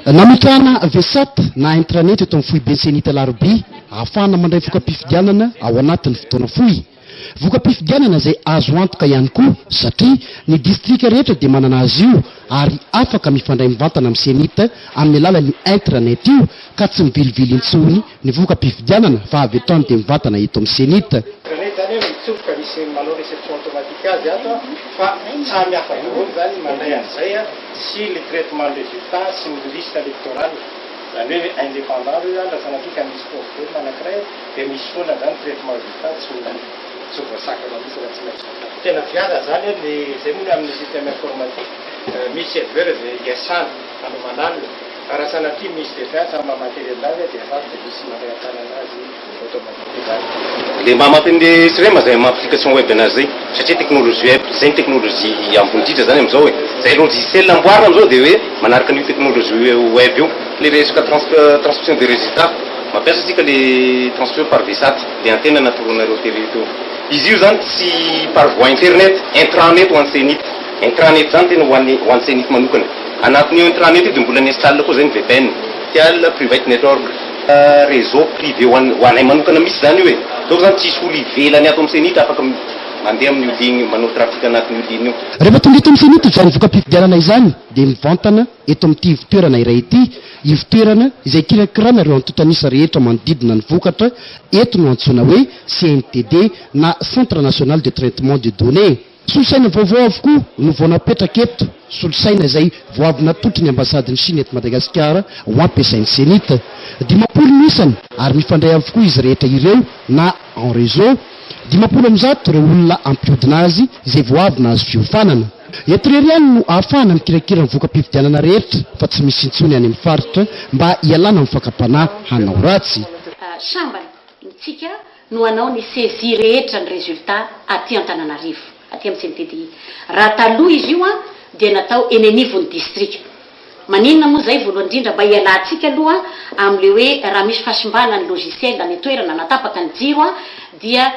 Namitrana vesat na intranet eto amin'ny fohy bensenita laroby ahafahana mandray voka-pifidianana ao anatin'ny fotoana fohy. Voka-pifidianana izay azo antoka ihany koa satria ny distrika rehetra dia manana azy io ary afaka mifandray mivantana amin'ny senita amin'ny alalan'ny intranet io ka tsy mivilivily intsony ny voka-pifidianana fa avy etany dia mivantana eto amin'ny senita. Mitsofoka misy manao réception automatique azy ato fa samy hafa daholo zany mandray an'izay sy le traitement de résultat sy ny liste électorale zany hoe indépendant io la sanatria ka misy problème anankiray dia misy foana zany traitement résultat tsy voasakana misy raha tsy maintsy tena fiara zany le zay moa amin'ny système informatique misy serveur zay iasana anaovana alina raha sanatria misy défaillance amin'ny matériel azy dia afaka dia misy mandray an-tanana azy automatique zany. Le mahampatiny sirema zay application web anazy zay satria technologie web zay ny technologie ambonindritra zany amizao hoe zay logiciel amboarina amizao dia hoe manaraka an'io technologie web io le resaka transmission des résultats mampiasa tsika le transfert par VSAT le antena natoronareo tereto izy io zany tsy par voie internet intranet ho an'ny senita intranet zany tena ho an'ny senita manokana anatin'io intranet io dia mbola installe koa zay ny VPN tial private network réseau privé ho anay manokana misy zany io e donc zany tsisy olo ivelany ato amin'ny senita afaka mandeha amin'ny odigny manao trafic anatin'ny odigny io. Rehefa tonga eto amin'ny senita izany voka-pifidianana izany dia mivantana eto amin'ity ivitoerana iray ity ivitoerana izay kirakirana ireo antotanisa rehetra manodidina ny vokatra eto no antsoina hoe CNTD na Centre National de Traitement de Données. Solosaina vaovao avokoa no vao napetraka eto solosaina izay vao avy natotry ny ambasadiny Chine eto Madagasikara ho ampiasain'ny senita. 10 isany ary mifandray avokoa izy rehetra ireo na en réseau 10 ireo olona ampiodina azy izay vao avy nahazo fiofanana. Eto irery ihany no ahafahana mikirakira ny voka-pifidianana rehetra fa tsy misy intsony any amin'ny faritra mba hialana amin'ny fakapanahy hanao ratsy. Sambany tsika no anao ny saisie rehetra ny résultat aty Antananarivo aty amin'ny CNTD. Raha taloha izy io dia natao eny anivon'ny district. Maninona moa zay voalohany indrindra mba hialantsika aloha amin'le hoe raha misy fahasimbana ny logiciel ny toerana natapaka ny jiro dia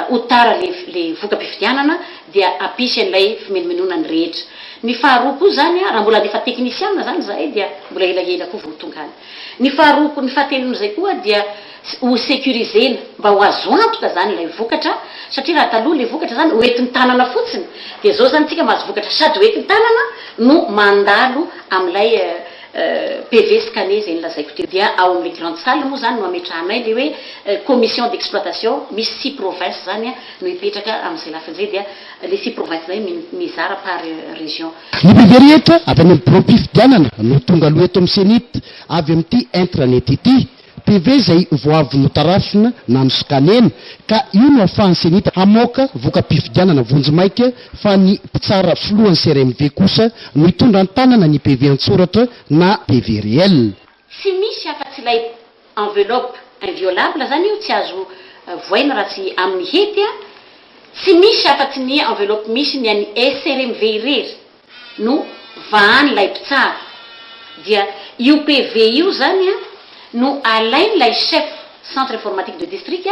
ho tara le voka-pifidianana dia apisy an'ilay fimelomenona ny rehetra. Ny faharoa koa zany raha mbola lefa teknisiana zany zahay dia mbola elaela koa vao tonga any. Ny faharoa ny fahatelon'izay koa dia ho sécurisena mba ho azo antoka zany ilay vokatra satria raha taloha le vokatra zany hoentin'ny tanana fotsiny dia zao zany tsika mahazo vokatra sady hoentin'ny tanana no mandalo amin'ilay PV scanné zay nolazaiko teo dia ao amin'le grande salle moa zany no ametrahanay le hoe commission d'exploitation misy 6 provinces zany no hipetraka amin'izay lafin'izay dia le 6 provinces zay mizara par région. Ny PV rehetra avy any amin'ny bureau-pifidianana no tonga aloha eto amin'ny senita avy amin'ity intranet ity PV zay vao avy notarafina na noskanena ka io no ahafahan'ny senita hamoaka voka-pifidianana vonjimaika fa ny mpitsara filohan'ny CRMV kosa no hitondra ny tanana ny PV antsoratra na PV réel. Tsy misy afa-tsy ilay enveloppe inviolable zany io tsy azo voaina raha tsy amin'ny hety tsy misy afa-tsy ny enveloppe misy ny an'ny SRMV irery no vahany ilay mpitsara dia io PV io zany no alainy ilay chef centre informatique de district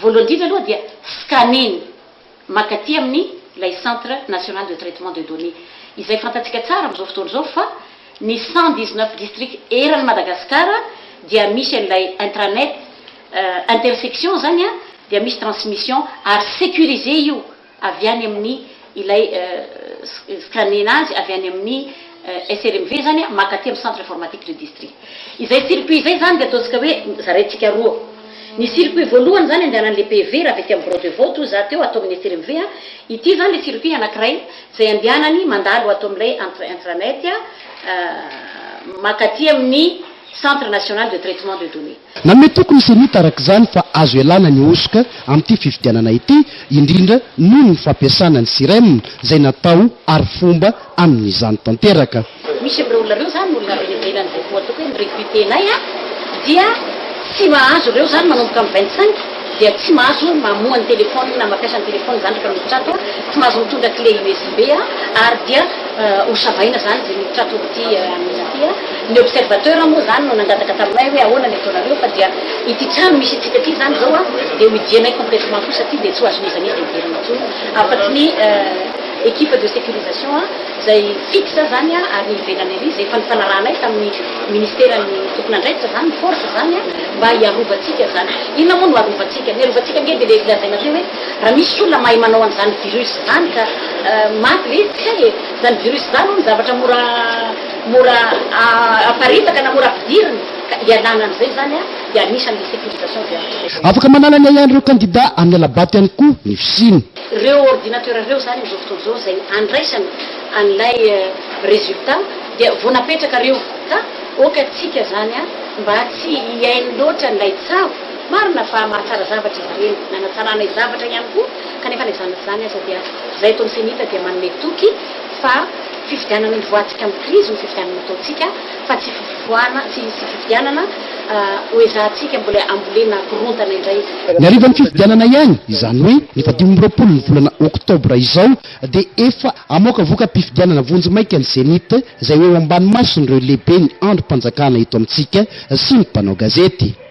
voalohany indrindra aloha dia scaneny makaty amin'ny ilay centre national de traitement de données izay fantatsika tsara amin'izao fotoana izao fa ny 119 district eran'ny Madagasikara dia misy an'ilay intranet intersection zany dia misy transmission ary sécurisé io avy any amin'ny ilay scanena azy avy any amin'ny SRMV zany makaty amin'ny centre informatique de district. Izay circuit zay zany dia ataontsika hoe zaraintsika roa. Ny circuit voalohany zany andehanan'le PV raha avy amin'ny bureau de vote za teo atao amin'ny SRMV ity zany le circuit anankiray zay andehanany mandalo atao amin'ilay intranet makaty amin'ny Centre National de Traitement de Données. Nanome tokony senita araka izany fa azo ialana ny osoka amin'ity fifidianana ity indrindra noho ny fampiasana ny sirem izay natao ary fomba amin'izany tanteraka. Misy amin'ireo olona reo zany olona ivelany zay koa ataoko hoe mirecrutenay dia tsy mahazo reo zany manomboka amin'ny 25 dia tsy mahazo mamoa ny telefôny na mampiasa ny telefôny zany rehefa miditra ato tsy mahazo mitondra clé USB ary dia ho savaina zany zay miditra ato ity amin'ity ny observateur moa zany no nangataka taminay hoe ahoana ny ataonareo fa dia ity trano misy itsika ity zany zao dia hoidianay complètement koa satria dia tsy ho azon'izany izy ivelany intsony afa-tsy ny équipe de sécurisation zay fixe zany ary ivelany ary zay efa nifanarahanay tamin'ny ministeran'ny tompon'andraikitra zany force zany mba hiarovantsika zany inona moa no arovantsika ny arovantsika nge de le lazaina zay hoe raha misy olona mahay manao an'izany virus zany ka maty le tsy hay zany virus zany ny zavatra mora aparitaka na mora ampidiriny ka hialana an'izay zany dia anisan'le sécurisation afaka manalany ihany ireo candidat amin'ny alabaty ihany koa ny fisiny ireo ordinateur ireo zany am'izao fotoana zao zay andraisany an'ilay résultat dia vao napetraka reo ka okatsika zany mba tsy hiainy loatra n'ilay tsavo marina fa mahatsara zavatra izy reny nanatsarana izy zavatra ihany koa kanefa ilay zanaty zany aza dia zay ataon'ny senita dia manome toky fa fifidianana ny voantsika amin'ny crise ny fifidianana ataontsika fa tsy fivoana tsy fifidianana oezahantsika mbola ambolena korontana indray ny arivan'ny fifidianana ihany izany hoe ny 20 ny volana oktobra izao dia efa amoaka voka-pifidianana vonjy maika ny zenita izay eo ambany mason'ireo lehibe ny andro-mpanjakana eto amintsika sy ny mpanao gazety